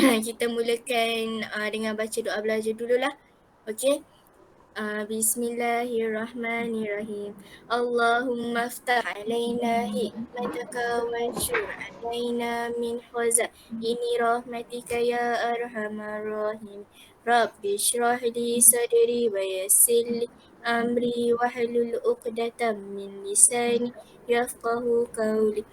Kita mulakan dengan baca doa belajar dululah. Okey. Bismillahirrahmanirrahim. Allahumma aftah alaina hikmataka wanshur alaina min ini rahmatika ya arhamar rahim. Rabbi shrah li sadri wa yassir li amri wahlul 'uqdatam min lisani yafqahu qawli.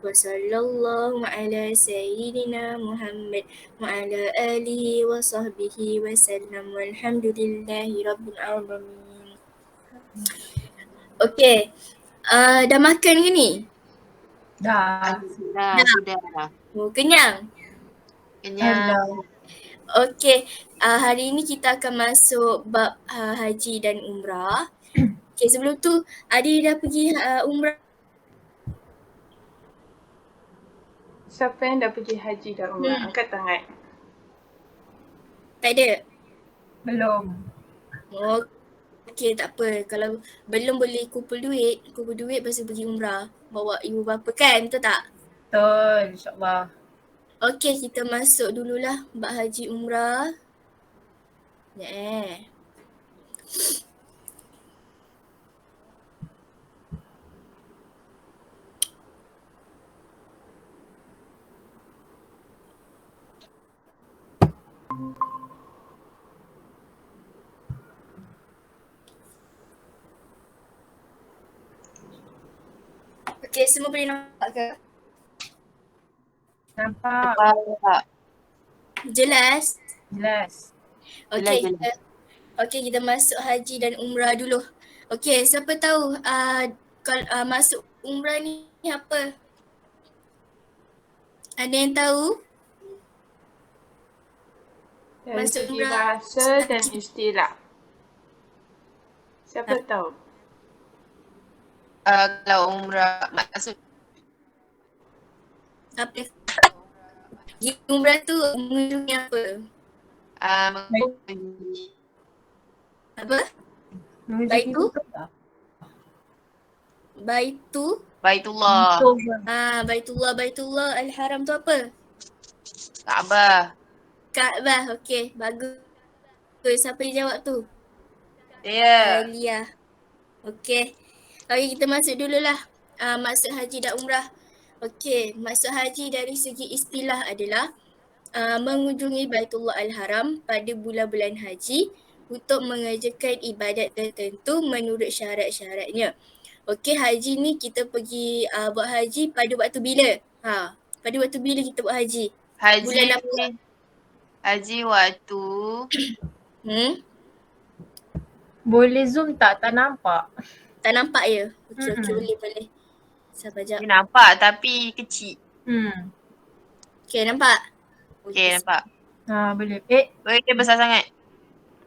Wa sallallahu ala sayyidina Muhammad wa ala alihi wa sahbihi wa sallam walhamdulillahi rabbil alamin. Okey. Dah makan ke ni? Dah. Sudah. Oh, kenyang? Kenyang. Okey. Hari ini kita akan masuk bab haji dan umrah. Okey, sebelum tu Adi dah pergi umrah? Siapa yang dah pergi haji dan umrah? Angkat tangan. Tak ada? Belum. Okey, tak apa. Kalau belum boleh kumpul duit lepas tu pergi umrah. Bawa ibu bapa kan, betul tak? Betul, insyaAllah. Okey, kita masuk dululah bab haji umrah. Okey, semua boleh nampak ke? Nampak? Jelas? Jelas. Okey, kita masuk haji dan umrah dulu. Okey, siapa tahu kalau masuk umrah ni apa? Ada yang tahu? Dari Masuk segi umrah bahasa dan istilah. Siapa tahu? Kalau umrah maksud Apa? Pergi umrah tu mengunjungi apa? Apa? Baitu? Baitullah. Baitullah Al-Haram tu apa? Kaabah. Okey, bagus. Siapa yang jawab tu? Alia. Okey. Kita masuk dululah. Maksud haji dan umrah. Okey, maksud haji dari segi istilah adalah mengunjungi Baitullah Al-Haram pada bulan-bulan haji untuk mengerjakan ibadat tertentu menurut syarat-syaratnya. Okey, haji ni kita pergi buat haji pada waktu bila? Pada waktu bila kita buat haji? Bulan apa? Haji waktu Boleh zoom tak? Tak nampak. Tak nampak ya? Okey, boleh. Sabar jap. dia nampak tapi kecil. Okey, nampak? Okey, nampak. Boleh. Boleh dia besar sangat.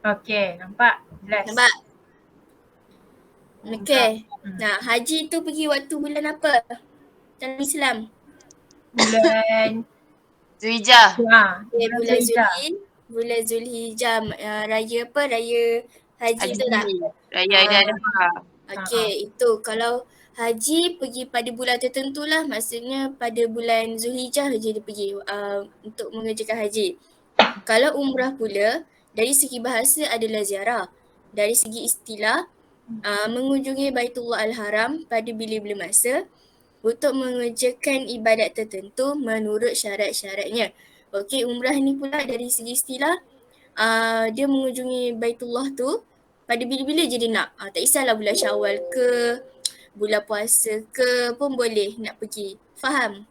Okey, nampak? Jelas. Nampak? Okey. Nah, haji tu pergi waktu bulan apa? Dalam Islam? Bulan Zulhijjah. Okay, bulan Zulhijjah. Raya apa? Raya haji tu tak? Raya Adha. Okey, itu kalau haji pergi pada bulan tertentu lah, maksudnya pada bulan Zulhijjah je dia pergi untuk mengerjakan haji. Kalau umrah pula, dari segi bahasa adalah ziarah. Dari segi istilah, mengunjungi Baitullah Al-Haram pada bila-bila masa untuk mengerjakan ibadat tertentu menurut syarat-syaratnya. Okey, umrah ni pula dari segi istilah, dia mengunjungi Baitullah tu pada bila-bila je dia nak. Tak kisahlah bulan Syawal ke, bulan puasa ke pun boleh nak pergi. Faham?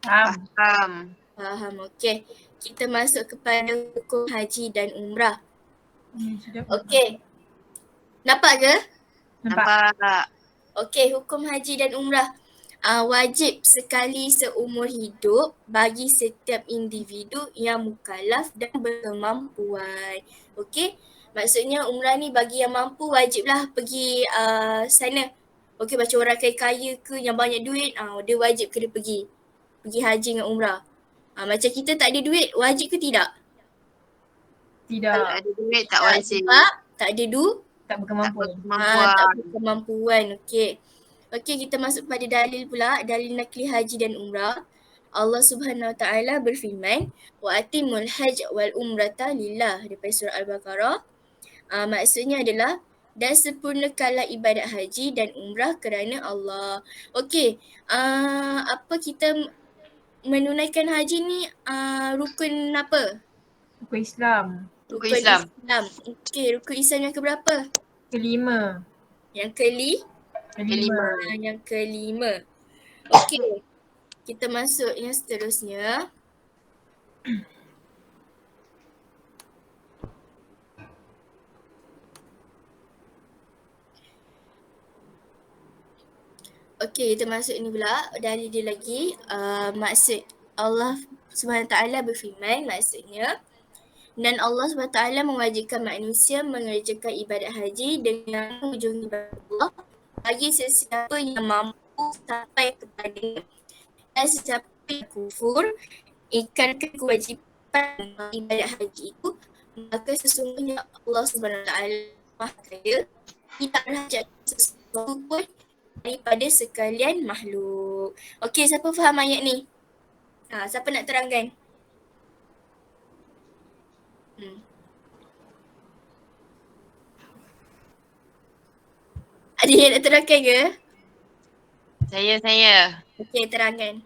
Faham, okey. Kita masuk kepada hukum haji dan umrah. Okey. Nampak ke? Nampak. Okey, hukum haji dan umrah. Wajib sekali seumur hidup bagi setiap individu yang mukallaf dan berkemampuan. Okey, maksudnya umrah ni bagi yang mampu wajiblah pergi sana. Okey, macam orang kaya ke yang banyak duit, dia wajib kena pergi haji dengan umrah. Macam kita tak ada duit, wajib ke tidak? Tidak. Kalau ada duit tak wajib. Sebab tak ada tak berkemampuan. Tak berkemampuan. Okey, kita masuk pada dalil pula, dalil nakli haji dan umrah. Allah Subhanahu Wa Taala berfirman, wa atimul hajj wal umrata lillah daripada surah Al-Baqarah. Maksudnya adalah dan sempurnakanlah ibadat haji dan umrah kerana Allah. Okey, apa kita menunaikan haji ni rukun apa? Rukun Islam. Rukun Islam. Okey, rukun Islam yang keberapa? Kelima. Yang Kelima. yang kelima. Okey, kita masuk yang seterusnya. Okey, kita masuk ini pula. Dari dia lagi, maksud Allah SWT berfirman, maksudnya, dan Allah SWT mewajibkan manusia mengerjakan ibadat haji dengan mengunjungi Allah bagi sesiapa yang mampu sampai kepadanya, dan sesiapa yang kufur ikankan kewajipan ibadat haji itu, maka sesungguhnya Allah SWT Maha Kaya, tidak berhajat sesuatu pun daripada sekalian makhluk. Okey, siapa faham ayat ni? Siapa nak terangkan? Ada yang nak terangkan ke? Saya. Okey, terangkan.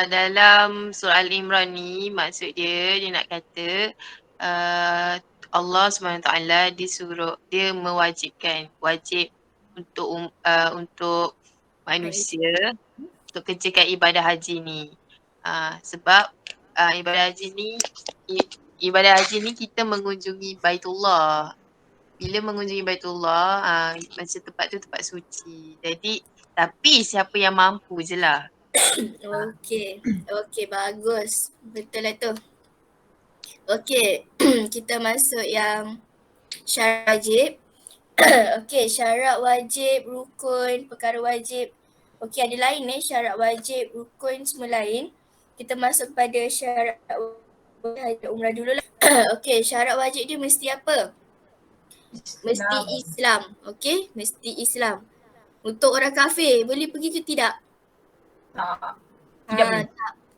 Dalam surah Al-Imran ni maksud dia nak kata Allah SWT dia mewajibkan, wajib untuk manusia untuk kerjakan ibadah haji ni. Sebab ibadah haji ni kita mengunjungi Baitullah. Bila mengunjungi Baitullah, macam tempat tu tempat suci. Jadi tapi siapa yang mampu je lah. Okey, bagus. Betul lah tu. Okey, kita masuk yang syarat wajib. Okey, syarat wajib, rukun, perkara wajib. Okey, ada lain syarat wajib, rukun semua lain. Kita masuk pada syarat wajib umrah dulu lah. Okey, syarat wajib dia mesti apa? Mesti Islam. Okey, mesti Islam. Untuk orang kafir boleh pergi ke tidak? Tidak boleh.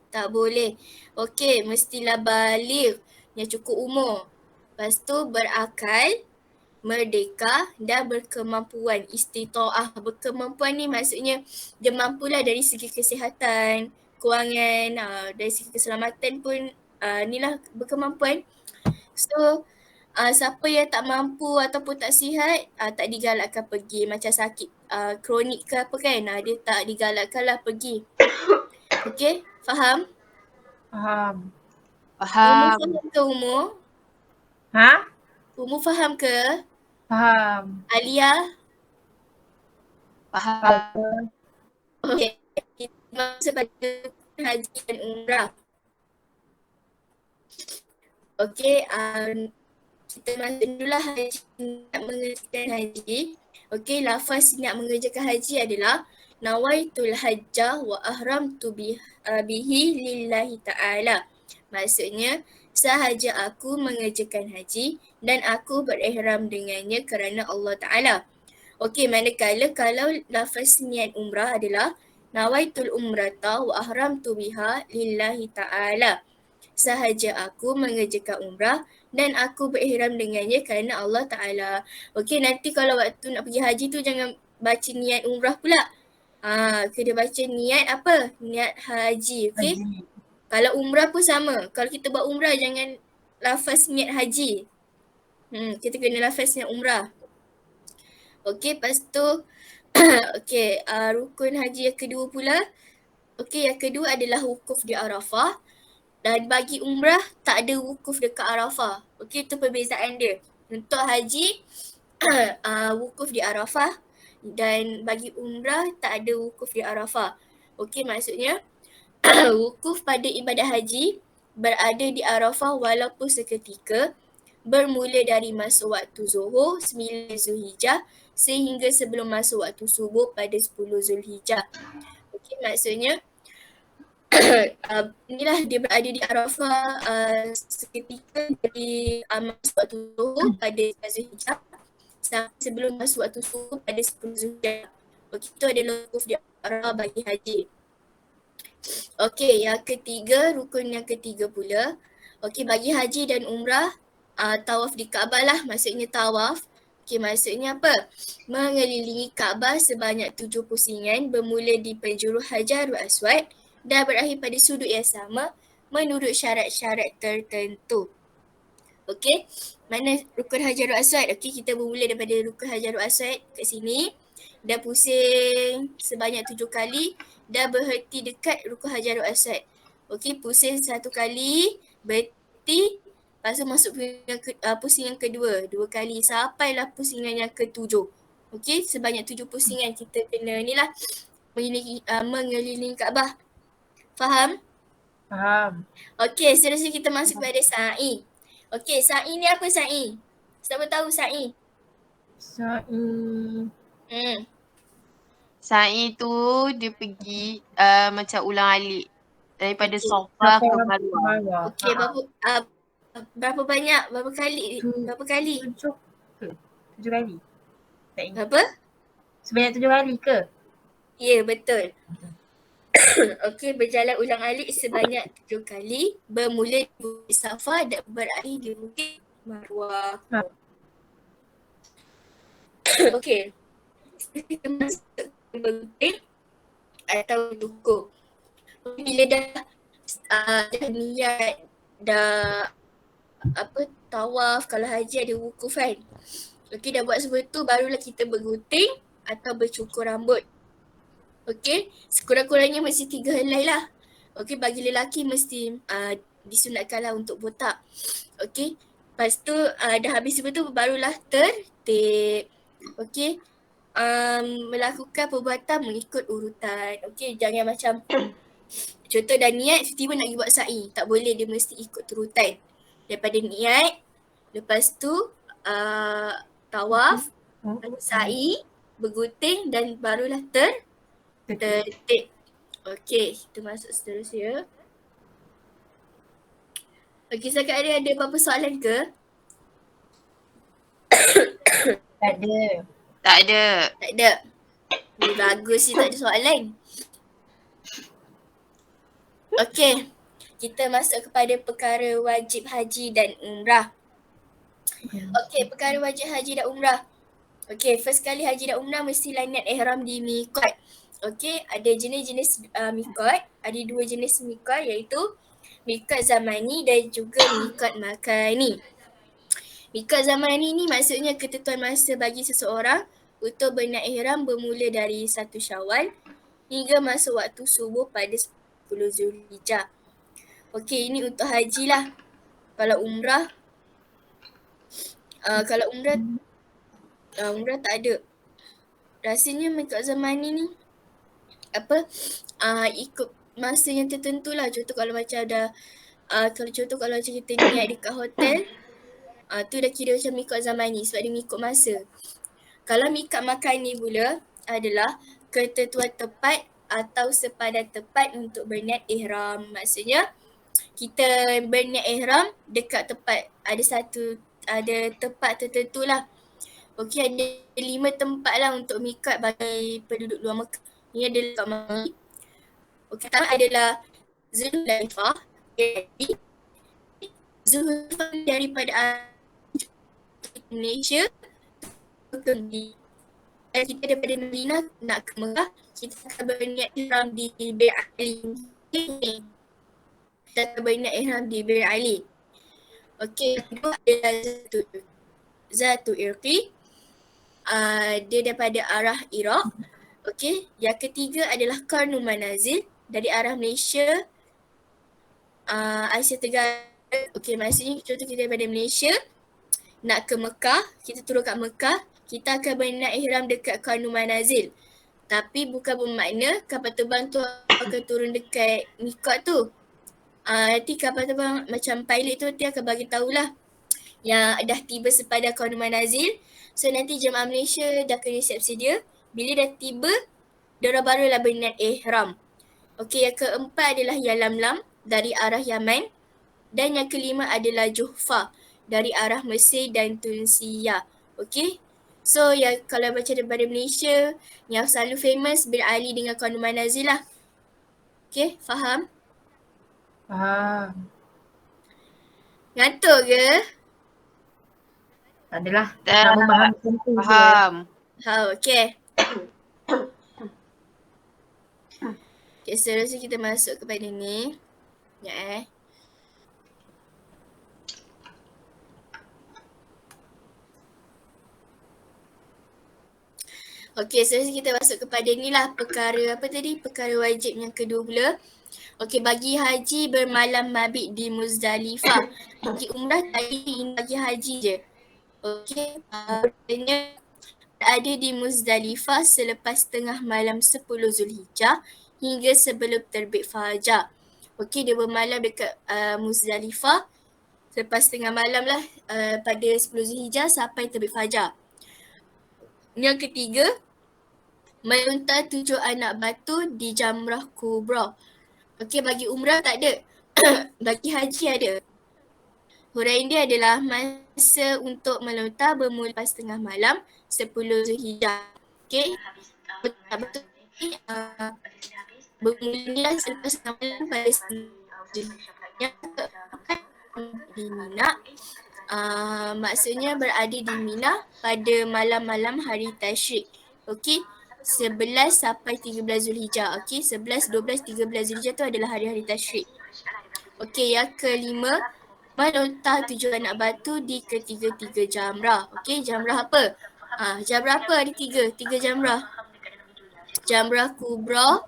Tak boleh. Okey, mestilah baligh yang cukup umur. Lepas tu berakal, merdeka dan berkemampuan. Istita'ah. Berkemampuan ni maksudnya dia mampulah dari segi kesihatan, kewangan, dari segi keselamatan pun inilah berkemampuan. So siapa yang tak mampu ataupun tak sihat, tak digalakkan pergi. Macam sakit kronik ke apa kan, dia tak digalakkan lah pergi. Okey, faham? Faham. Faham ke umur? Umur faham ke? Faham. Alia? Faham. Okey, kita masuk pada haji dan umrah. Okey, kita masuk dululah haji, nak mengerjakan haji. Okey, lafaz nak mengerjakan haji adalah nawaitul hajjah wa ahramtu bihi lillahi ta'ala. Maksudnya, sahaja aku mengerjakan haji dan aku berihram dengannya kerana Allah Ta'ala. Okey, manakala kalau lafaz niat umrah adalah nawaitul umrata wa ahramtu biha lillahi ta'ala. Sahaja aku mengerjakan umrah dan aku berihram dengannya kerana Allah Ta'ala. Okey, nanti kalau waktu nak pergi haji tu jangan baca niat umrah pula. Kena baca niat apa? Niat haji, okey? Kalau umrah pun sama. Kalau kita buat umrah jangan lafaz niat haji. Kita kena lafaz niat umrah. Okey, lepas tu okey, rukun haji yang kedua pula. Okey, yang kedua adalah wukuf di Arafah. Dan bagi umrah tak ada wukuf dekat Arafah. Okey, itu perbezaan dia. Untuk haji wukuf di Arafah dan bagi umrah tak ada wukuf di Arafah. Okey, maksudnya wukuf pada ibadah haji berada di Arafah walaupun seketika, bermula dari masuk waktu Zuhur 9 Zulhijjah sehingga sebelum masuk waktu subuh pada 10 Zulhijjah. Okey, maksudnya inilah dia berada di Arafah seketika dari masuk waktu Zuhur pada 9 Zulhijjah sampai sebelum masuk waktu subuh pada 10 Zulhijjah. Okey, itu adalah wukuf di Arafah bagi haji. Okey, yang ketiga, rukun yang ketiga pula. Okey, bagi haji dan umrah, tawaf di Kaabah lah, maksudnya tawaf. Okey, maksudnya apa? Mengelilingi Kaabah sebanyak 7 pusingan bermula di penjuru Hajarul Aswad dan berakhir pada sudut yang sama menurut syarat-syarat tertentu. Okey, mana rukun Hajarul Aswad? Okey, kita bermula daripada rukun Hajarul Aswad kat sini. Dah pusing sebanyak 7 kali, dah berhenti dekat rukun Hajarul Aswad. Okey, pusing 1 kali, berhenti, lepas tu masuk pusing yang kedua, 2 kali sampailah pusingan yang ke-7. Okey, sebanyak 7 pusingan kita kena ni lah mengelilingi Kaabah. Faham? Faham. Okey, seterusnya kita masuk kepada sa'i. Okey, sa'i ni apa sa'i? Siapa tahu sa'i? Sa'i. Sa'i tu dia pergi macam ulang alik daripada Okey. Safa ke Marwah. Okey, berapa banyak? Berapa kali? Berapa kali? 7 ke? 7 kali? Tak ingat. Berapa? Sebanyak 7 kali ke? Ya, betul. Okey, berjalan ulang alik sebanyak 7 kali, bermula di Bukit Safa dan berakhir di Bukit Marwah. Okey. Kita masuk ke bergunting atau dukung. Bila dah niat, dah tawaf, kalau haji ada wukuf kan. Okey, dah buat semua tu barulah kita bergunting atau bercukur rambut. Okey, sekurang-kurangnya mesti 3 helai lah. Okey, bagi lelaki mesti disunatkanlah untuk botak. Okey, lepas tu dah habis semua tu barulah tertib. Okey, melakukan perbuatan mengikut urutan. Okey, jangan macam contoh dah niat tiba-tiba nak pergi buat sa'i. Tak boleh, dia mesti ikut urutan. Daripada niat, lepas tu tawaf, sa'i, bergunting dan barulah tertib. Okey, kita masuk seterusnya. Okey, setakat ada apa-apa soalan ke? Tak ada. Tak ada. Tak ada. Bagus sih, tak ada soalan. Okey, kita masuk kepada perkara wajib haji dan umrah. Okey, perkara wajib haji dan umrah. Okey, first kali haji dan umrah mestilah niat ihram di miqat. Okey, ada jenis-jenis miqat, ada 2 jenis miqat iaitu miqat zamani dan juga miqat makani. Miqat zamani ni maksudnya ketentuan masa bagi seseorang untuk berniat ihram bermula dari 1 Syawal hingga masuk waktu subuh pada 10 Zulhijjah. Okey, ini untuk haji lah. Kalau umrah, umrah tak ada. Rasanya miqat zamani ni ikut masa yang tertentu lah. Contoh kalau macam ada kalau macam kita niat dekat hotel, tu dah kira macam miqat zamani sebab dia mengikut masa. Kalau miqat makani pula adalah ketentuan tepat atau sepadan tepat untuk berniat ihram. Maksudnya kita berniat ihram dekat tempat, ada tempat tertentu lah. Okey, ada 5 tempat lah untuk miqat bagi penduduk luar Mekah. Ni adalah kat Mekah. Okey, pertama adalah Zulhulaifah. Zulhulaifah daripada Malaysia dan kita daripada Madinah nak ke Mekah, kita akan berniat ihram di Bir Ali. Kita akan berniat ihram di Bir Ali. Okey, yang kedua adalah Zatu Irqi. Dia daripada arah Iraq. Okey, yang ketiga adalah Qarnul Manazil dari arah Malaysia, Asia Tenggara. Okey, maksudnya contoh kita daripada Malaysia nak ke Mekah, kita turun kat Mekah, kita akan berniat ihram dekat Qarnul Manazil. Tapi bukan bermakna kapal terbang tu akan turun dekat miqat tu. Nanti kapal terbang macam pilot tu nanti akan bagi tahulah yang dah tiba sepadan Qarnul Manazil. So nanti jemaah Malaysia dah kena siap sedia. Bila dah tiba, diorang barulah berniat ihram. Okey, yang keempat adalah Yalamlam dari arah Yaman. Dan yang kelima adalah Juhfa dari arah Mesir dan Tunisia. Okey. So yang kalau baca daripada Malaysia, yang selalu famous Bir Ali dengan Qarnul Manazil lah. Okay, faham? Faham. Ngantuk ke? Tak adalah. Tak, Nak memahami tentu je. faham. Okay. Okay, seterusnya kita masuk kepada ni. Sekejap Okey, seterusnya kita masuk kepada ni lah perkara apa tadi? Perkara wajib yang kedua pula. Okey, bagi haji bermalam mabit di Muzdalifah. Bagi umrah tadi ini bagi haji je. Okey, artinya berada di Muzdalifah selepas tengah malam 10 Zulhijjah hingga sebelum terbit fajar. Okey, dia bermalam dekat Muzdalifah selepas tengah malam lah pada 10 Zulhijjah sampai terbit fajar. Yang ketiga, melontar 7 anak batu di Jamrah Kubra. Okey, bagi umrah tak ada. Bagi haji ada. Huraian dia adalah masa untuk melontar bermula pas tengah malam 10 Zulhijjah. Okey. Betul-betul ni bermula selepas tengah malam pada 10 Zulhijjah di Mina. Maksudnya berada di Mina pada malam-malam hari Tasyrik. Okey. 11 sampai 13 Zulhijjah. Okey, 11, 12, 13 Zulhijjah tu adalah hari-hari Tasyrik. Okey, yang kelima, melontar 7 anak batu di ketiga-tiga jamrah. Okey, jamrah apa? Jamrah apa? Ada 3 jamrah. Jamrah Kubra.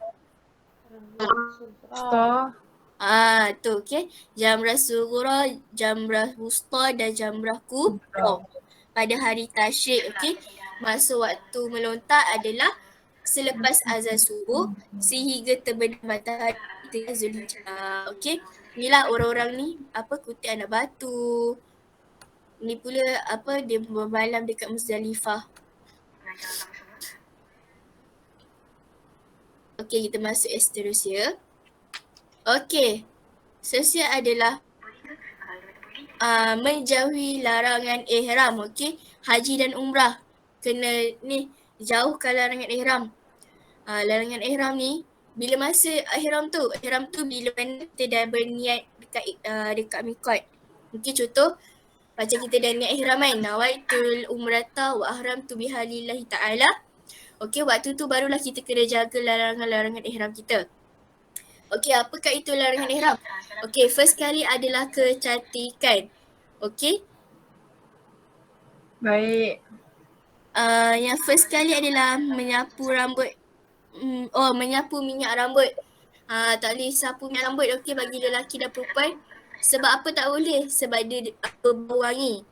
Tu okey. Jamrah Sughra, Jamrah Wusta dan Jamrah Kubra. Pada hari Tasyrik, okey. Masa waktu melontar adalah selepas azan subuh sehingga terbenam matahari 3 Zulhijjah. Okey. Inilah orang-orang ni kutip anak batu. Ni pula dia bermalam dekat Muzdalifah. Okey, kita masuk seterusnya. Okey. Seterusnya adalah menjauhi larangan ihram. Okey. Haji dan umrah kena jauhkan larangan ihram. Larangan ihram ni bila masa ihram tu bila mana kita dah berniat dekat mikot. Mungkin contoh macam kita dah niat ihram kan, nawaitul umrata wa ahramtu bihalillahi ta'ala. Okey, waktu tu barulah kita kena jaga larangan-larangan ihram kita. Okey, apakah itu larangan ihram? Okey, first kali adalah kecantikan. Okey. Baik. Yang first kali adalah menyapu rambut. Menyapu minyak rambut. Tak boleh sapu minyak rambut bagi lelaki dan perempuan. Sebab apa tak boleh? Sebab dia berbau wangi.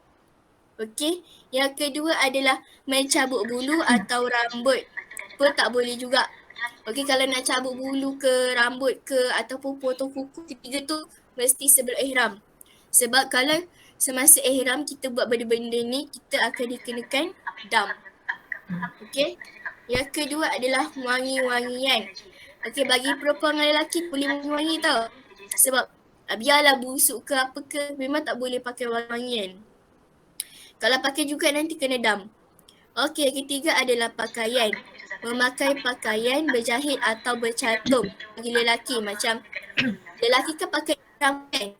Okey. Yang kedua adalah mencabut bulu atau rambut. Tak boleh juga. Okey, kalau nak cabut bulu ke rambut ke ataupun potong kuku, ketiga tu mesti sebelum ihram. Sebab kalau semasa ihram kita buat benda-benda ni, kita akan dikenakan dam. Okey. Yang kedua adalah wangi-wangian. Okey, bagi perempuan dan lelaki boleh wangi-wangi tau. Sebab biarlah busuk ke apa ke, memang tak boleh pakai wangi-wangian. Kalau pakai juga nanti kena dam. Okey, yang ketiga adalah pakaian. Memakai pakaian berjahit atau bercantum bagi lelaki. Macam lelaki kan pakai ihram kan?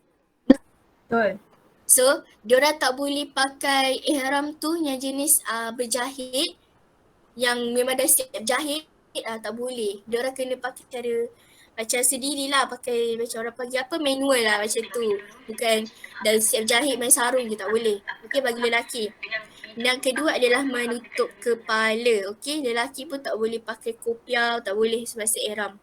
Betul. So, diorang tak boleh pakai ihram tu yang jenis berjahit yang memang dah siap jahit, tak boleh. Diorang kena pakai cara macam sendirilah, pakai macam orang panggil manual lah macam tu. Bukan dah siap jahit main sarung je, tak boleh. Okey, bagi lelaki. Yang kedua adalah menutup kepala. Okey, lelaki pun tak boleh pakai kopiah, tak boleh semasa ihram.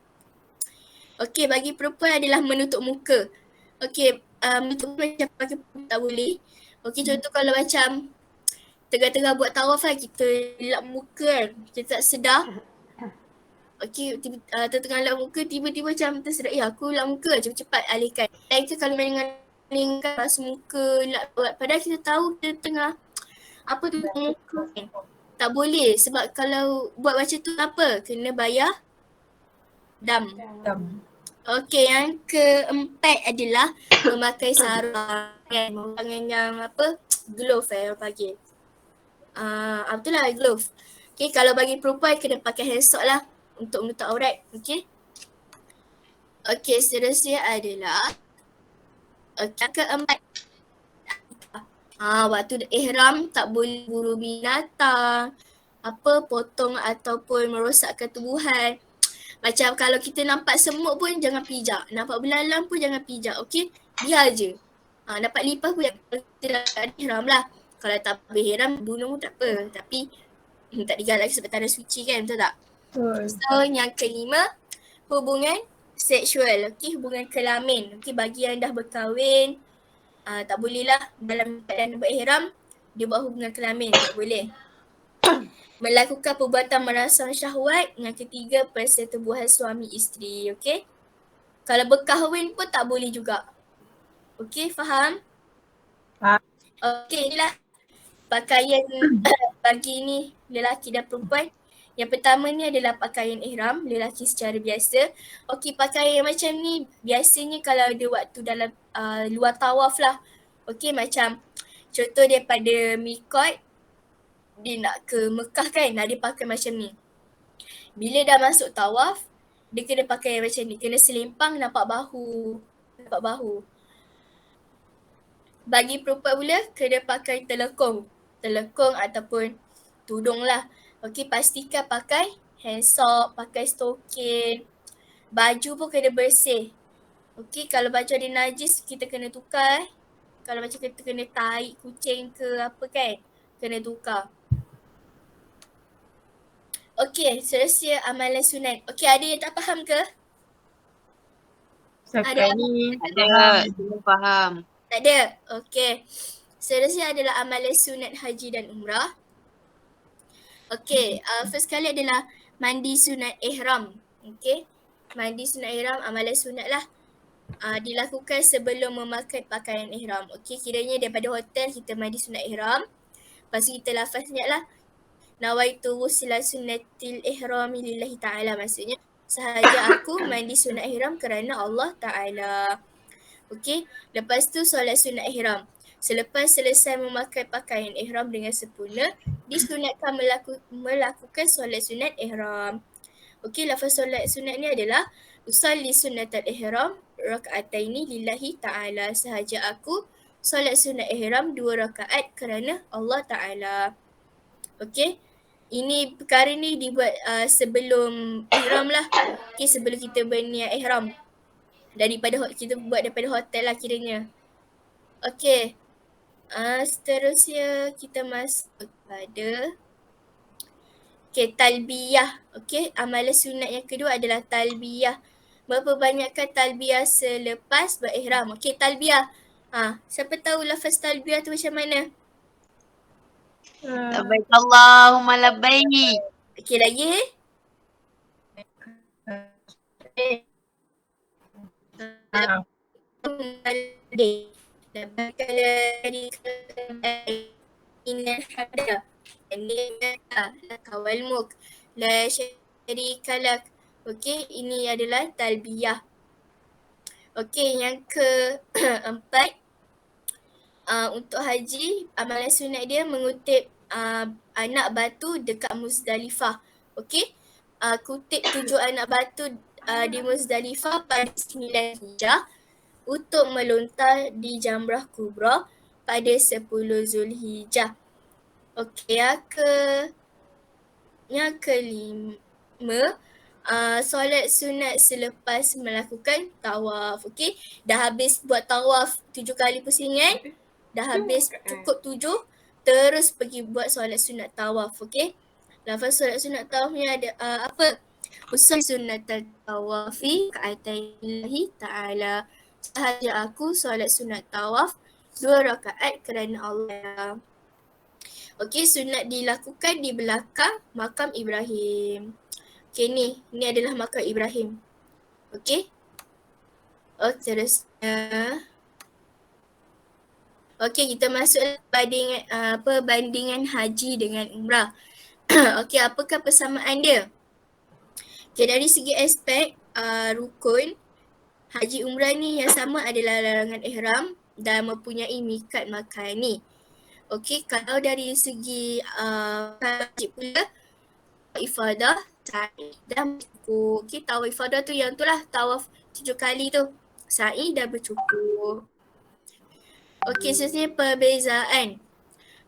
Okey, bagi perempuan adalah menutup muka. Okey, menutup muka macam pakai tak boleh. Okey, contoh kalau macam tengah-tengah buat tawaf kan, kita lap muka kan, kita tak sedar. Okey, tengah lap muka, tiba-tiba macam tersedar, aku lap muka, cepat-cepat alihkan. Dan kita kalau mengalihkan basuh muka, lap, padahal kita tahu kita tengah muka kan. Tak boleh sebab kalau buat macam tu apa? Kena bayar dam. Okey, yang keempat adalah memakai sarung kan, memakai yang glove orang panggil. Betul lah glove. Okey, kalau bagi perempuan kena pakai handsock lah untuk menutup aurat. Okey. Okey, seterusnya adalah yang keempat. Waktu ihram tak boleh buru binatang, potong ataupun merosakkan tumbuhan. Macam kalau kita nampak semut pun jangan pijak, nampak belalang pun jangan pijak, okey? Biar je. Nampak lipas pun kalau kita dah ada ihram lah. Kalau tak berihram bunuh pun tak apa, tapi tak digalak sebab tanah suci kan, betul tak? So yang kelima, hubungan seksual, okey, hubungan kelamin. Okey, bagi yang dah berkahwin, tak boleh lah dalam keadaan berihram dia buat hubungan kelamin, tak boleh. Melakukan perbuatan merangsang syahwat. Yang ketiga, persetubuhan suami isteri, okey. Kalau berkahwin pun tak boleh juga. Okey, faham? Okey, inilah pakaian bagi ni lelaki dan perempuan. Yang pertama ni adalah pakaian ihram, lelaki secara biasa. Okey, pakaian macam ni biasanya kalau ada waktu dalam luar tawaf lah. Okey, macam contoh daripada Miqat, dia nak ke Mekah kan, dia pakai macam ni. Bila dah masuk tawaf, dia kena pakai macam ni, kena selimpang nampak bahu. Bagi perempuan pula, kena pakai telekung ataupun tudung lah. Okey, pastikan pakai hand sock, pakai stokin. Baju pun kena bersih. Okey, kalau baju ada najis, kita kena tukar. Kalau macam kita kena tarik kucing ke apa kan, kena tukar. Okey, seterusnya amalan sunat. Okey, ada yang tak faham ke? Sampai ni Ada, semua faham. Tak ada? Okey. Seterusnya adalah amalan sunat haji dan umrah. Okey, first kali adalah mandi sunat ihram. Okey, mandi sunat ihram, amalan sunat lah. Dilakukan sebelum memakai pakaian ihram. Okey, kiranya daripada hotel kita mandi sunat ihram. Lepas tu kita lafaz niat lah. Nawaitu wusila sunnatil ihrami lillahi ta'ala, maksudnya sahaja aku mandi sunat ihram kerana Allah Ta'ala. Okey, lepas tu solat sunat ihram. Selepas selesai memakai pakaian ihram dengan sempurna, disunatkan melakukan solat sunat ihram. Okey, lafaz solat sunat ni adalah usalli sunnatal ihram raka'ataini lillahi ta'ala, sahaja aku solat sunat ihram 2 rakaat kerana Allah Ta'ala. Okey, ini perkara ni dibuat sebelum ihram lah. Okey, sebelum kita berniat ihram. Kita buat daripada hotel lah kiranya. Okey, seterusnya kita masuk kepada talbiyah. Okey, amalan sunat yang kedua adalah talbiyah. Memperbanyakkan talbiyah selepas berihram. Okey, talbiyah. Siapa tahu lafaz talbiyah tu macam mana? Labbaik Allahumma labbaik. Okey, lagi? Innal hamda lakawal mulk la syarika lak. Okey, ini adalah talbiyah. Okey, yang keempat, untuk haji, amalan sunat dia mengutip anak batu dekat Muzdalifah. Okey, kutip 7 anak batu di Muzdalifah pada 9 Hijrah untuk melontar di Jamrah Kubra pada 10 Zulhijjah. Okey, yang kelima, solat sunat selepas melakukan tawaf. Okey, dah habis buat tawaf 7 kali pusingan, dah habis cukup 7, terus pergi buat solat sunat tawaf. Okey, lafaz solat sunat tawaf ni ada apa? Usul sunnatal tawafi ka'ataillahi ta'ala, sahaja aku solat sunat tawaf 2 rakaat kerana Allah. Okey, sunat dilakukan di belakang makam Ibrahim. Okey, ni adalah makam Ibrahim. Okey. Terusnya. Okey, kita masuk perbandingan haji dengan umrah. Okey, apakah persamaan dia? Okey, dari segi aspek rukun, haji umrah ni yang sama adalah larangan ihram dan mempunyai mikat makani. Okey, kalau dari segi haji pula, ifadah, sa'i dan cukup. Okey, tawaf ifadah tu yang tu lah, tawaf 7 kali tu. Sa'i dah bercukur. Okey, seterusnya perbezaan.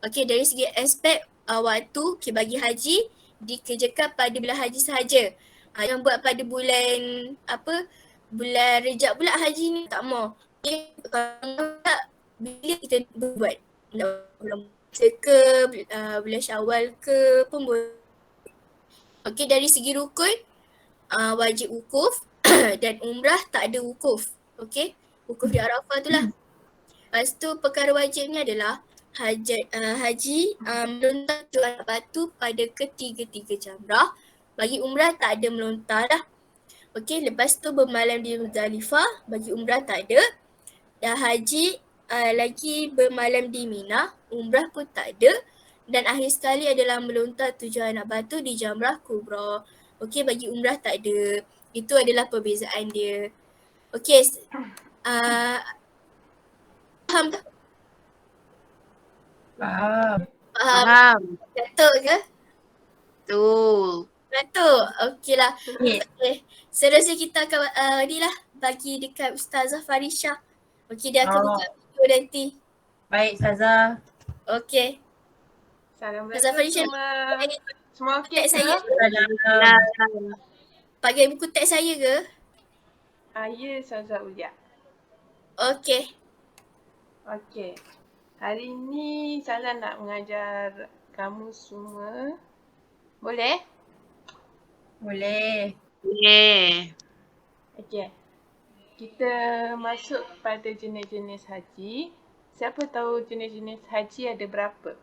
Okey, dari segi aspek waktu bagi haji dikerjakan pada bulan haji sahaja. Yang buat pada bulan bulan Rejab pula haji ni tak mau. Okay, kalau tak bila kita buat bulan puasa ke, bulan Syawal ke pun boleh. Okey, dari segi rukun wajib wukuf dan umrah tak ada wukuf. Okey, wukuf di Arafah tu lah. Lepas tu perkara wajibnya adalah haji melontar 7 anak batu pada ketiga-tiga jamrah. Bagi umrah tak ada melontar dah. Okey, lepas tu bermalam di Muzdalifah, bagi umrah tak ada. Dan haji lagi bermalam di Mina, umrah pun tak ada. Dan akhir sekali adalah melontar 7 anak batu di Jamrah Kubra. Okey, bagi umrah tak ada. Itu adalah perbezaan dia. Okey, faham tak? Faham. Faham. Datuk ke? Betul. Datuk. Okeylah. Okey. Okay. Seterusnya kita akan ni lah bagi dekat Ustazah Farisha. Okey, dia akan buka video nanti. Baik, Ustazah. Okey. Assalamualaikum Farisha, semua. Semua okey teks saya. Salam. Pakai buku teks saya ke? Ya, Ustazah Ulia. Okey. Okey. Hari ni saya nak mengajar kamu semua. Boleh? Boleh. Boleh. Okey. Kita masuk pada jenis-jenis haji. Siapa tahu jenis-jenis haji ada berapa?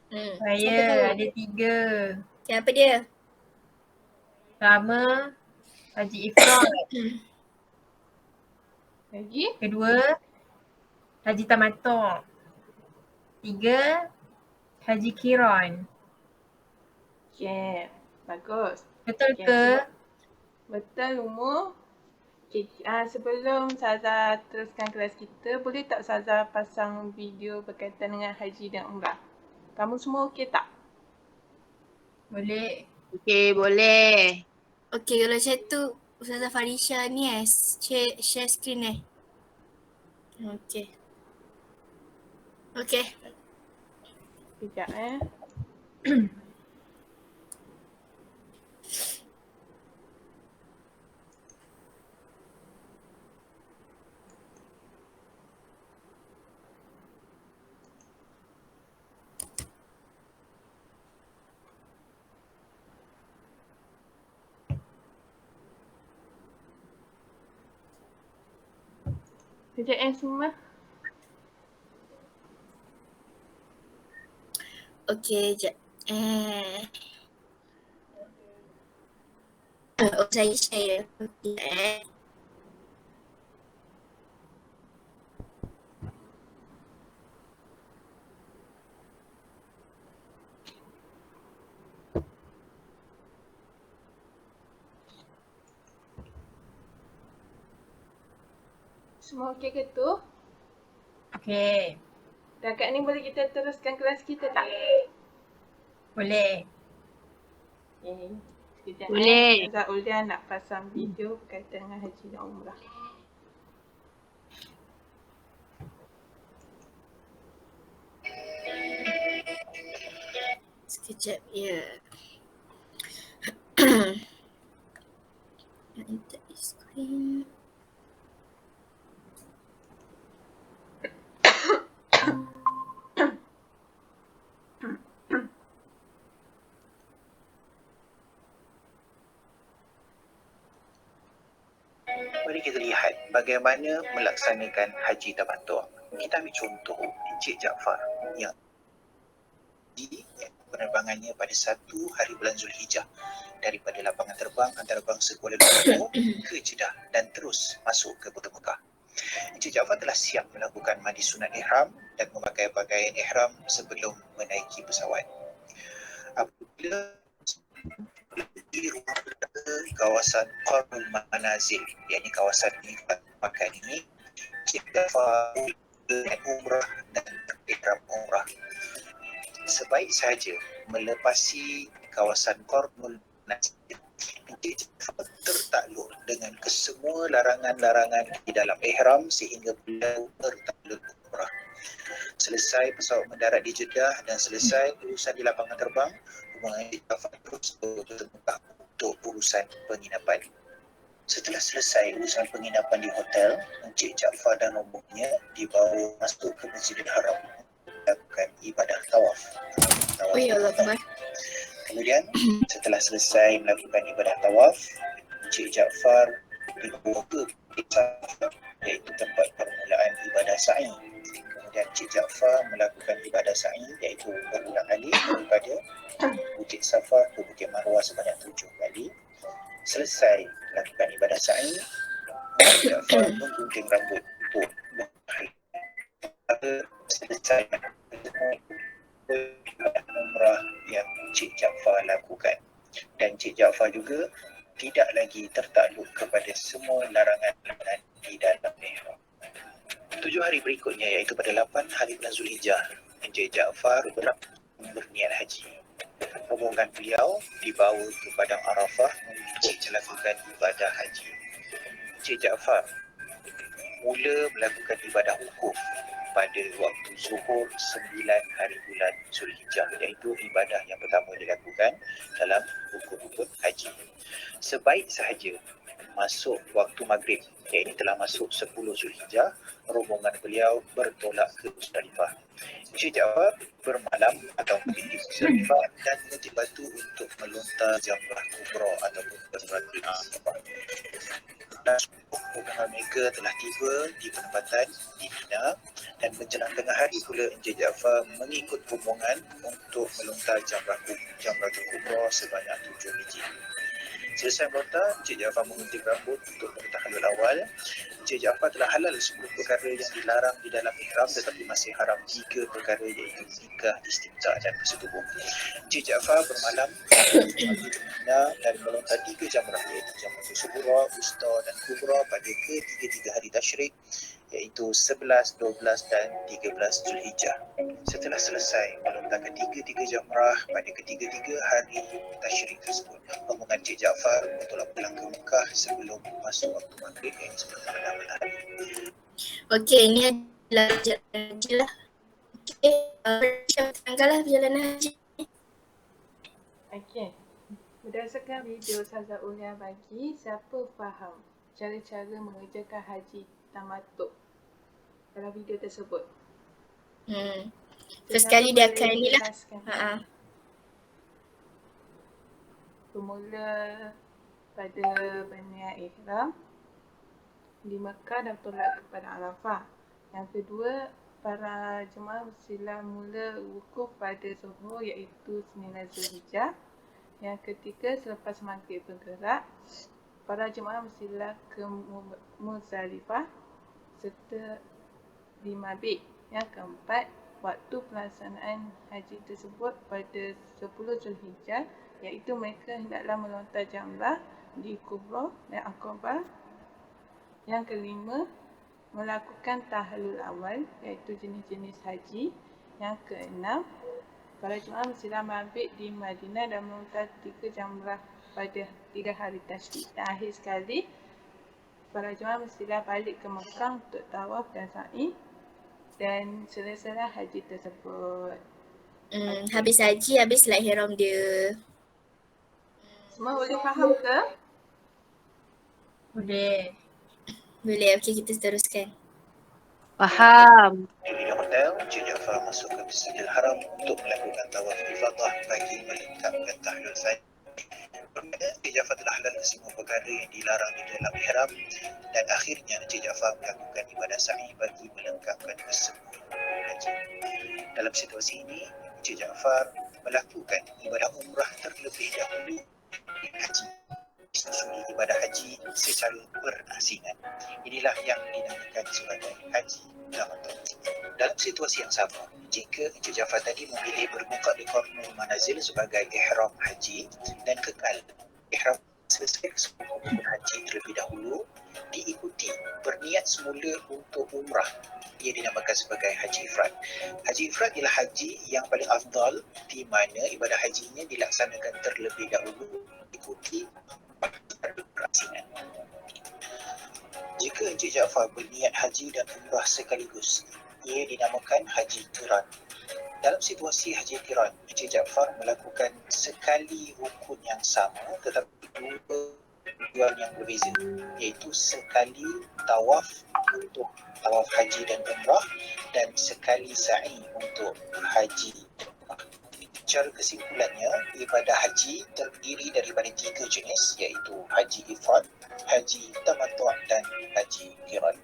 Siapa Saya tahu? ada 3. Okay, apa dia? Pertama, Haji Ifrat. Lagi? Kedua, Haji Tamattu'. 3, Haji Qiran. Okey. Bagus. Betul Okey, ke? betul umur. Okay, sebelum Ustazah teruskan kelas kita, boleh tak Ustazah pasang video berkaitan dengan haji dan umrah? Kamu semua okey tak? Boleh. Okey, boleh. Okey, kalau macam tu Ustazah Farisha ni share screen Okey. Okey. Sekejap Sekejap semua. Okey, jap. Saya share. Okey. Semua okey ke tu? Okey. Dah kat ni boleh kita teruskan kelas kita tak? Boleh. Okay. Sekejap Boleh. Ustazah Ulia nak pasang video berkaitan dengan haji dan umrah. Sekejap, ya. Enter screen. Mari kita lihat bagaimana melaksanakan haji tamattu'. Kita ambil contoh Encik Jaafar yang penerbangannya pada 1 hari bulan Zulhijjah daripada lapangan terbang antarabangsa Kuala Lumpur ke Jeddah dan terus masuk ke Kota Mekah. Encik Jaafar telah siap melakukan mandi sunat ihram dan memakai pakaian ihram sebelum menaiki pesawat. Apabila di rumah di kawasan Qarnul Manazil, yakni kawasan makan ini, Encik Jaafar dengan umrah dan ihram umrah. Sebaik sahaja melepasi kawasan Qarnul Manazil, Encik Jaafar tertakluk dengan kesemua larangan-larangan di dalam ihram sehingga beliau bertakluk umrah. Selesai pesawat mendarat di Jeddah dan selesai urusan di lapangan terbang, hubungan Jafar terus bertemu untuk urusan penginapan. Setelah selesai urusan penginapan di hotel, Encik Jaafar dan rombongannya dibawa masuk ke Masjidil Haram melakukan ibadah tawaf. Oh ya Allah Akbar. Kemudian setelah selesai melakukan ibadah tawaf, Encik Jaafar dibawa ke Bukit Safa, iaitu tempat permulaan ibadah sa'i. Kemudian Encik Jaafar melakukan ibadah sa'i iaitu berulang-alik daripada Bukit Safa ke Bukit Marwah sebanyak 7 kali. Selesai melakukan ibadah sa'i, Encik Jaafar menggunting rambut untuk selesai ibadah umrah yang Encik Jaafar lakukan. Dan Encik Jaafar juga tidak lagi tertakluk kepada semua larangan-larangan di dalam ihram. 7 hari berikutnya iaitu pada 8 hari bulan Zulhijjah, Encik Jaafar berniat haji. Rombongan beliau dibawa ke Padang Arafah untuk melakukan ibadah haji. Encik Jaafar mula melakukan ibadah wukuf pada waktu zuhur 9 hari bulan Zulhijjah, iaitu ibadah yang pertama dilakukan dalam rukun-rukun haji. Sebaik sahaja masuk waktu maghrib, iaitu telah masuk 10 Zulhijjah, rombongan beliau bertolak ke Musdalifah. Encik Jaafar bermalam atau di Musdalifah dan meniti batu untuk melontar jamrah kubra ataupun jamrah Aqabah. Dan rombongan mereka telah tiba di penempatan di Mina dan menjelang tengah hari pula Encik Jaafar mengikut rombongan untuk melontar jamrah kubra sebanyak 7 biji. Selesai melontar, Encik Jaafar mengunting rambut untuk bertahlul awal. Encik Jaafar telah halal 10 perkara yang dilarang di dalam ihram, tetapi masih haram 3 perkara iaitu nikah, istimta' dan bersetubuh. Encik Jaafar bermalam di Mina dan melontar 3 jamrah iaitu jamrah Sughra, Wusta dan Kubra pada ketiga-tiga hari tasyrik iaitu 11, 12 dan 13 Zulhijjah. Setelah selesai melontarkan 3 jamrah pada ketiga-tiga hari tasyrik tersebut, rombongan Encik Jaafar bertolak pulang ke Mekah sebelum masuk waktu maghrib yang sebelum pada matahari. Okey, ini adalah perjalanan haji lah. Okey, terangkanlah perjalanan haji. Okey. Berdasarkan video Ustazah Ulia bagi, siapa faham cara-cara mengerjakan haji tamattu dalam video tersebut? First kali dia akan ni lah. Bermula pada berniat ihram di Mekah dan tolak kepada Arafah. Yang kedua, para jemaah mestilah mula wukuf pada zuhur iaitu 9 Zulhijjah. Yang ketiga, selepas maghrib bergerak, para jemaah mestilah ke Muzdalifah serta di mabit. Yang keempat, waktu pelaksanaan haji tersebut pada 10 Zulhijjah iaitu mereka hendaklah melontar jamrah di Kubra dan Aqabah. Yang kelima, melakukan tahlul awal iaitu jenis-jenis haji. Yang keenam, para jemaah mestilah mabit di Madinah dan melontar 3 jamrah pada 3 hari tasyrik. Dan akhir sekali, para jemaah mestilah balik ke Mekah untuk tawaf dan sa'i dan selesailah haji tersebut. Habis haji, habis lah ihram dia. Semua boleh faham ke? Boleh. Boleh, okey kita teruskan. Faham. Di hotel, Encik Jaafar masuk ke Masjidil Haram untuk melakukan tawaf ifadah bagi melengkapkan tahlul sa'i. Encik Jaafar telah halal semua perkara yang dilarang di dalam ihram dan akhirnya Encik Jaafar melakukan ibadah sa'i bagi melengkapkan kesemua haji. Dalam situasi ini, Encik Jaafar melakukan ibadah umrah terlebih dahulu haji. Disusuli ibadah haji secara berasingan. Inilah yang dinamakan sebagai haji tamattu. Dalam situasi yang sama, jika Encik Jaafar tadi memilih bermuka di Qarnul Manazil sebagai ihram haji dan kekal ihram selesai semua rukun haji terlebih dahulu, diikuti berniat semula untuk umrah, ia dinamakan sebagai haji ifrad. Haji ifrad ialah haji yang paling afdal di mana ibadah hajinya dilaksanakan terlebih dahulu diikuti asingan. Jika Encik Jaafar berniat haji dan umrah sekaligus, ia dinamakan haji qiran. Dalam situasi haji qiran, Encik Jaafar melakukan sekali rukun yang sama tetapi dua tujuan yang berbeza, iaitu sekali tawaf untuk tawaf haji dan umrah dan sekali sa'i untuk haji. Secara kesimpulannya, ibadah haji terdiri daripada 3 jenis, iaitu haji ifrad, haji tamattu' dan haji qiran.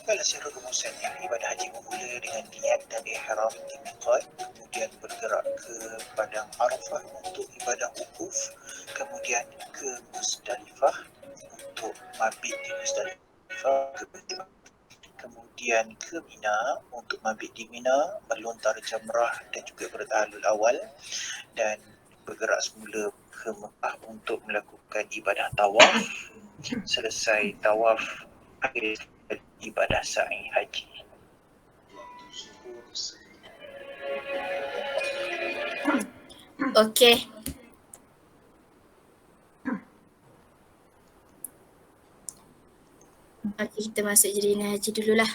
Baiklah, secara rumusannya, ibadah haji bermula dengan niat dan ihram di miqat, kemudian bergerak ke padang Arafah untuk ibadah wukuf, kemudian ke Musdalifah untuk mabit di Musdalifah, kemudian ke Mina untuk mabit di Mina, melontar jamrah dan juga bertahlul awal, dan bergerak semula ke Mekah untuk melakukan ibadah tawaf. Selesai tawaf, akhir ibadah sa'i haji. Okey. Okey, kita masuk jadinya haji dululah.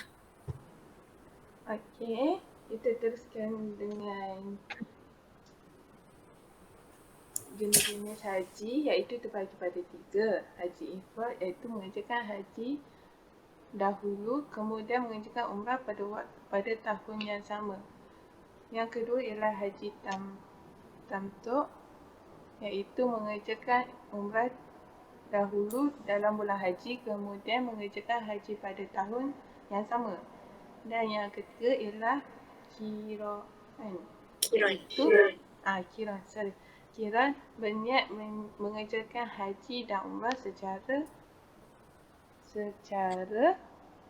Okey, kita teruskan dengan jenis-jenis haji, iaitu terbagi pada 3. Haji ifrad iaitu mengerjakan haji dahulu, kemudian mengerjakan umrah pada tahun yang sama. Yang kedua ialah haji tamattu', iaitu mengerjakan umrah dahulu dalam bulan haji, kemudian mengerjakan haji pada tahun yang sama. Dan yang ketiga ialah qiran. Qiran berniat mengerjakan haji dan umrah secara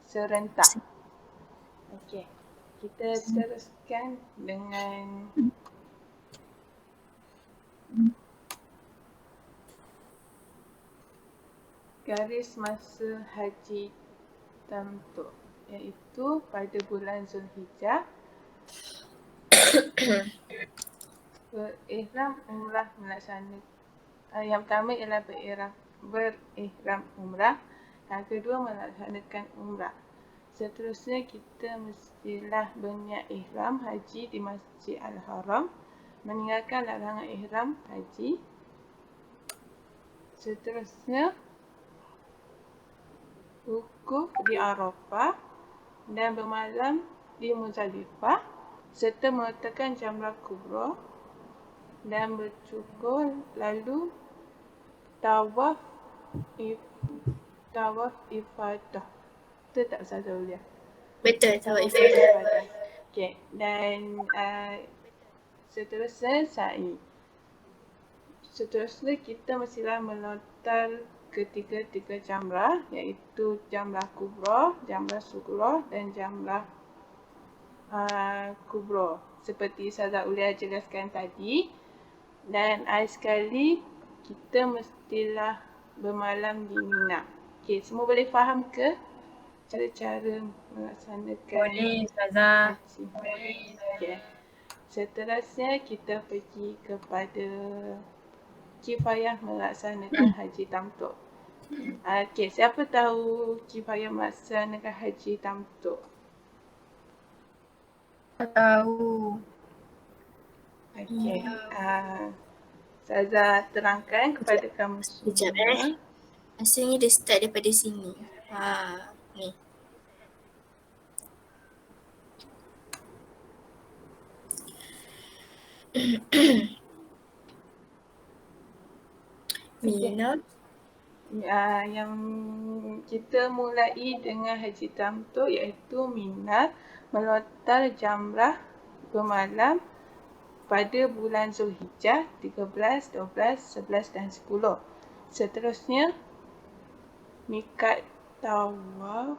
serentak. Okey, kita teruskan dengan garis masa haji tamattu', iaitu pada bulan Zulhijjah. Berihram umrah melaksanakan yang pertama ialah berihram umrah, yang kedua melaksanakan umrah. Seterusnya kita mestilah berniat ihram haji di Masjid Al-Haram, meninggalkan larangan ihram haji. Seterusnya wukuf di Arafah dan bermalam di Muzdalifah, serta meletakkan jamrah kubra dan bercukur, lalu tawaf ifadah. Betul tak Ustazah Aulia? Betul, tawaf ifadah. Okey, dan seterusnya sa'i. Seterusnya kita mestilah melontar ketiga-tiga jamrah, iaitu jamrah kubra, jamrah sughra dan jamrah kubra, seperti Ustazah Aulia jelaskan tadi. Dan akhir sekali kita mestilah bermalam di Mina. Okey, semua boleh faham ke cara-cara melaksanakan Boleh Ustazah. haji? Okey. Seterusnya kita pergi kepada kifayah melaksanakan haji tamattu'. Okey, siapa tahu kifayah melaksanakan haji tamattu'? Tak tahu. Okey. Ustazah terangkan kepada kamu Sekejap semua. Rasanya dia start daripada sini. Ni. Mina. Yang kita mulai dengan haji tamattu' iaitu Mina, melontar jamrah bermalam pada bulan Zulhijjah 13, 12, 11 dan 10. Seterusnya miqat tawaf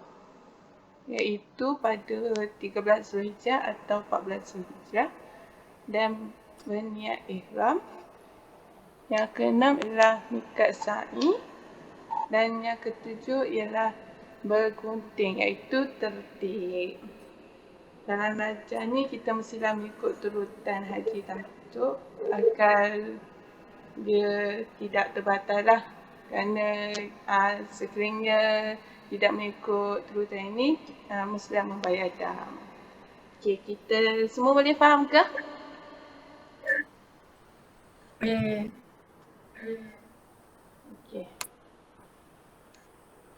iaitu pada 13 Zulhijjah atau 14 Zulhijjah dan berniat ihram. Yang keenam ialah miqat sa'i dan yang ketujuh ialah bergunting iaitu tertib. Dalam belajar ni kita mestilah mengikut turutan haji tamattu' agar dia tidak terbatal lah. Kerana sekiranya tidak mengikut turutan ini, mestilah membayar dam. Okey, kita semua boleh faham ke? Boleh. Okey.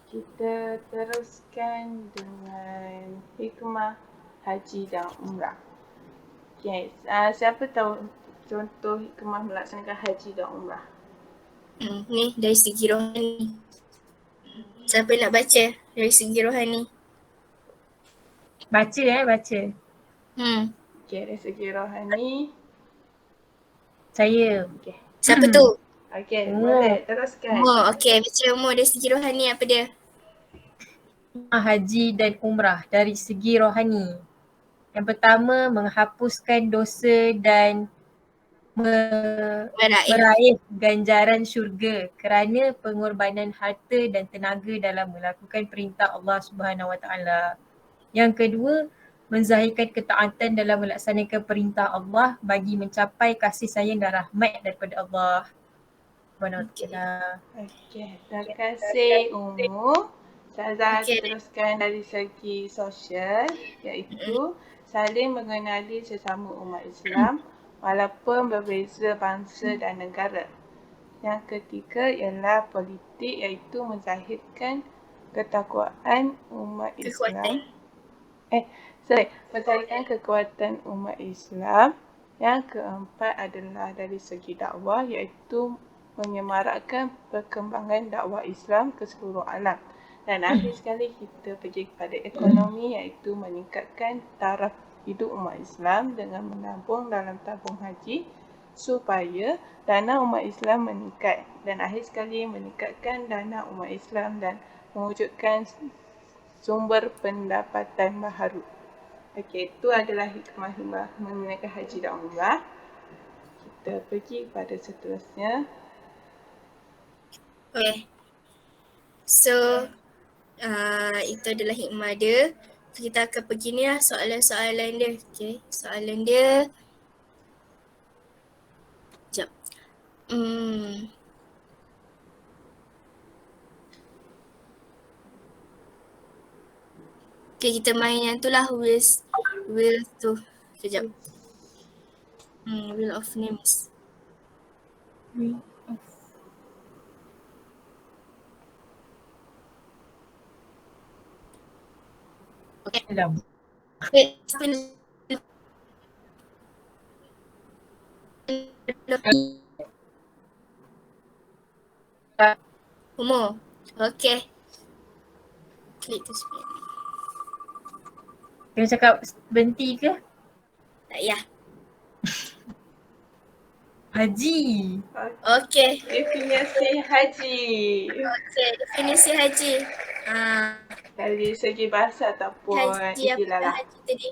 Kita teruskan dengan hikmah haji dan umrah. Okey, siapa tahu contoh hikmah melaksanakan haji dan umrah? Ni dari segi rohani. Siapa nak baca dari segi rohani? Baca. Okey, dari segi rohani. Saya. Okey. Siapa tu? Okey, Umur. boleh teruskan. Okey, baca umur dari segi rohani apa dia? Haji dan umrah dari segi rohani. Yang pertama, menghapuskan dosa dan meraih ganjaran syurga kerana pengorbanan harta dan tenaga dalam melakukan perintah Allah Subhanahu Wa Taala. Yang kedua, menzahirkan ketaatan dalam melaksanakan perintah Allah bagi mencapai kasih sayang dan rahmat daripada Allah Subhanahu Wa Taala. Okey, terima kasih Ummu. Ustazah Okey. teruskan dari segi sosial, iaitu saling mengenali sesama umat Islam walaupun berbeza bangsa dan negara. Yang ketiga ialah politik, iaitu menzahirkan ketakwaan umat Islam. Menzahirkan kekuatan umat Islam. Yang keempat adalah dari segi dakwah, iaitu menyemarakkan perkembangan dakwah Islam ke seluruh alam. Dan akhir sekali kita pergi kepada ekonomi, iaitu meningkatkan taraf hidup umat Islam dengan menabung dalam tabung haji supaya dana umat Islam meningkat. Dan akhir sekali meningkatkan dana umat Islam dan mewujudkan sumber pendapatan baharu. Okey, itu adalah hikmah menunaikan haji dan umrah. Kita pergi kepada seterusnya. Okay. So, itu adalah hikmah dia. So, kita akan pergi ni lah soalan-soalan dia. Okay, soalan dia. Sekejap. Okay, kita main yang tu lah. Wheel tu. Sekejap. Wheel of Names. Okay. Okay. Umur. Okay. Klik tu speed. Kena cakap berhenti ke? Tak payah. Haji. Okay. Definisi haji. Okay, definisi haji. Dari segi bahasa ataupun Haji istilah apa lah. haji tadi?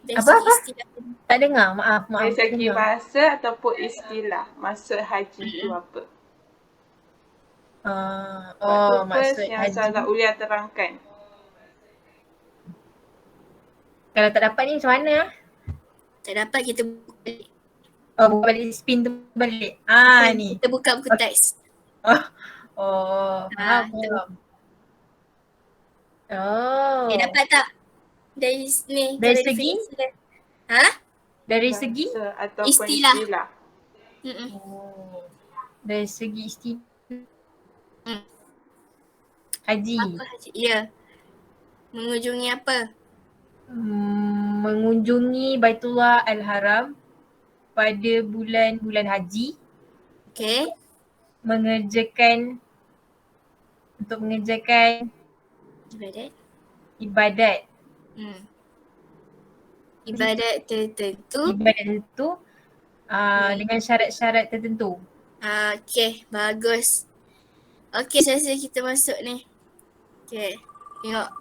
Dari Apa? segi istilah. Tak dengar, maaf. Dari Tak segi dengar. bahasa ataupun istilah, maksud haji itu apa? Maksud yang haji. Ustazah Ulia terangkan. Kalau tak dapat ni macam mana? Tak dapat kita buka balik. Buka balik, spin tu balik. Ni. Kita buka buku teks. Faham. Tu. Dapat. Dapat tak? Dari ni. Dari kalau segi? definisi dia. Dari segi? Bahasa ataupun Istilah. istilah. Dari segi istilah. Haji. Apa haji? Ya. Mengunjungi apa? Mengunjungi Baitullah Al-Haram pada bulan-bulan haji. Okay. Mengerjakan ibadat. Ibadat tertentu. Dengan syarat-syarat tertentu. Okay, bagus. Okay, saya rasa kita masuk ni. Okay, tengok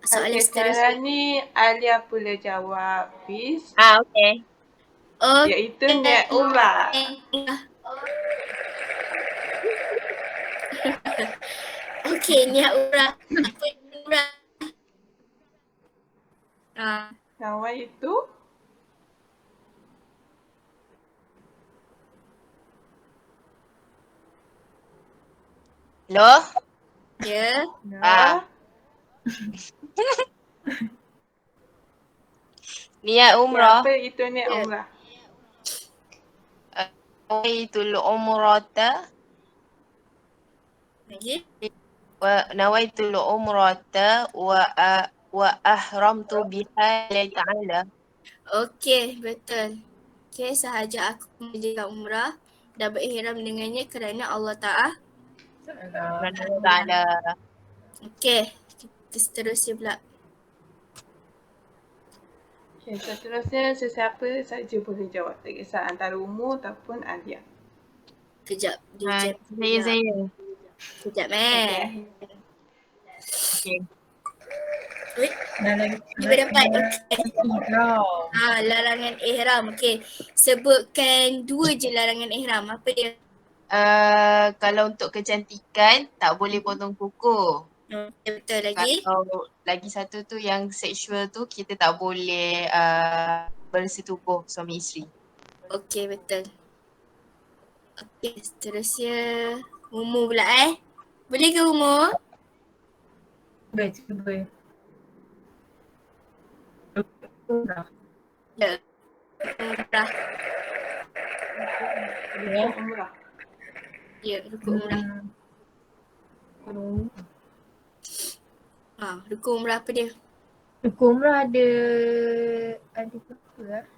soalan seterusnya. Sekarang ni Alia pula jawab Fiz. Okay. Iaitu niat umrah. Okay, niat umrah. Apa umrah? Nama itu? Loh? Ya. Ah. Niat umrah. Apa itu niat Ya. umrah? Nawaitul umrata Lagi. nawaitul umrata wa ahramtu biha lillahi ta'ala. Okey, betul. Okey, sahaja aku menjalankan umrah dan berihram dengannya kerana Allah Ta'ala. Kerana Allah Ta'ala. Okey, kita seterusnya pula. Okay, seterusnya sesiapa saja boleh jawab. Tak kisah antara umur ataupun Alia. Kejap, dia Saya. Kejap, Okay. Okay. Ui, dia berdapat. Okey. Larangan ihram. Okey. Sebutkan 2 je larangan ihram. Apa dia? Kalau untuk kecantikan, tak boleh potong kuku. Betul lagi. Kalau lagi satu tu yang seksual tu, kita tak boleh bersetubuh suami isteri. Okey, betul. Okey, seterusnya umur pula Boleh ke umur? Cuba. Ya. Umrah. Rukun umrah. Ya, rukun umrah. Rukun umrah apa dia? Rukun umrah ada berapa lah?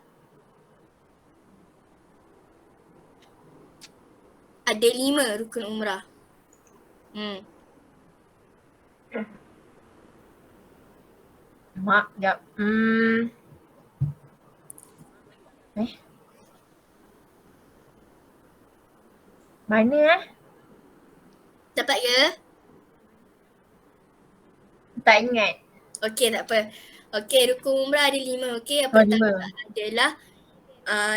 Ada 5 rukun umrah. Mak, jap. Mana Dapat ke? Tak ingat. Okey, tak apa. Okey, rukun umrah ada 5. Okey, yang Oh, pertama 5. adalah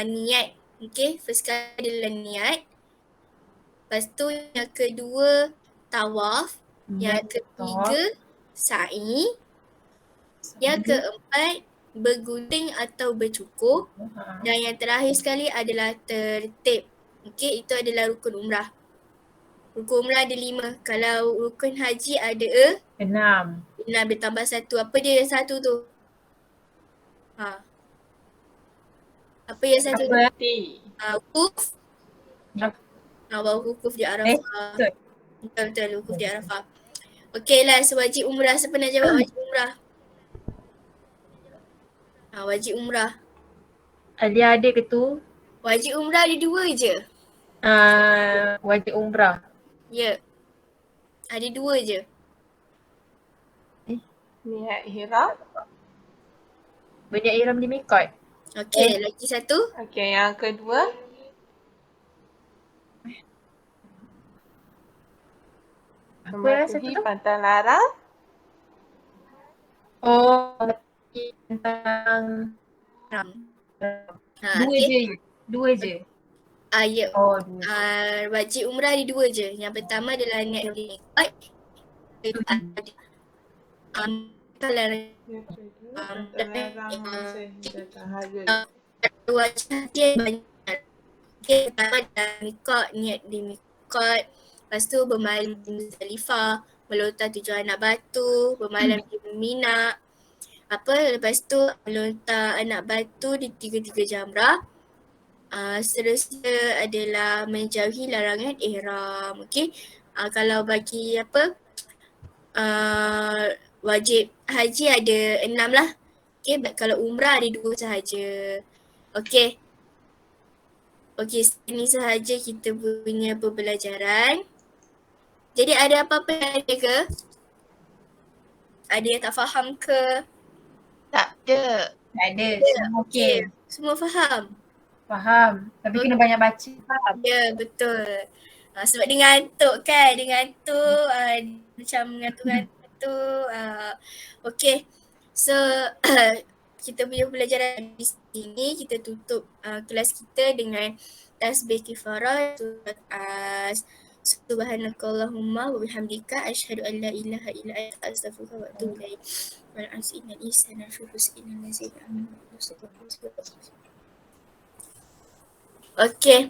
niat. Okey, first kali adalah niat. Lepas tu yang kedua tawaf. Yang ketiga sa'i. Yang keempat bergunting atau bercukur. Dan yang terakhir sekali adalah tertib. Okey, itu adalah rukun umrah. Rukun umrah ada 5. Kalau rukun haji ada 6. 6 ditambah 1. Apa dia yang satu tu? Apa yang satu tu? Wukuf. Wukuf di Arafah. Betul, wukuf di Arafah. Okey lah, wajib umrah. Siapa nak jawab wajib umrah? Wajib umrah. Alia ada ke tu? Wajib umrah ada 2 je. Wajib umrah. Ya. Ada 2 je. Niat ihram. Banyak ihram di mikot. Okey, lagi satu. Okey, yang kedua. Mematuhi pantang larang. Tentang 2 okay. je. Ya. 2. Wajib umrah ada 2 je. Yang pertama adalah niat di mikot. Wajib dia banyak. Okey, pertama adalah mikot, niat di mikot. Lepas tu bermalam di Muzdalifah, melontar 7 anak batu, bermalam di Mina. Lepas tu melontar anak batu di 3 jamrah. Seterusnya adalah menjauhi larangan ihram. Okey. Kalau bagi wajib haji ada 6 lah. Okey, kalau umrah ada 2 sahaja. Okey. Ini sahaja kita punya pembelajaran. Jadi ada apa-apa yang ada ke? Ada yang tak faham ke? Tak ada. Semua okey. Semua faham? Faham. Tapi kena banyak baca. Ya, betul. Sebab dia ngantuk kan. Dia ngantuk. Macam ngantuk-ngantuk. Okey. So, kita punya pelajaran di sini. Kita tutup kelas kita dengan tasbih kifarah. Surat Subhanakallahumma wa bihamdika asyhadu an la ilaha illa anta astaghfiruka wa atubu ilaik. Wal asri innal insana lafi khusr illa allazina amanu wa amilus solihati. Okey.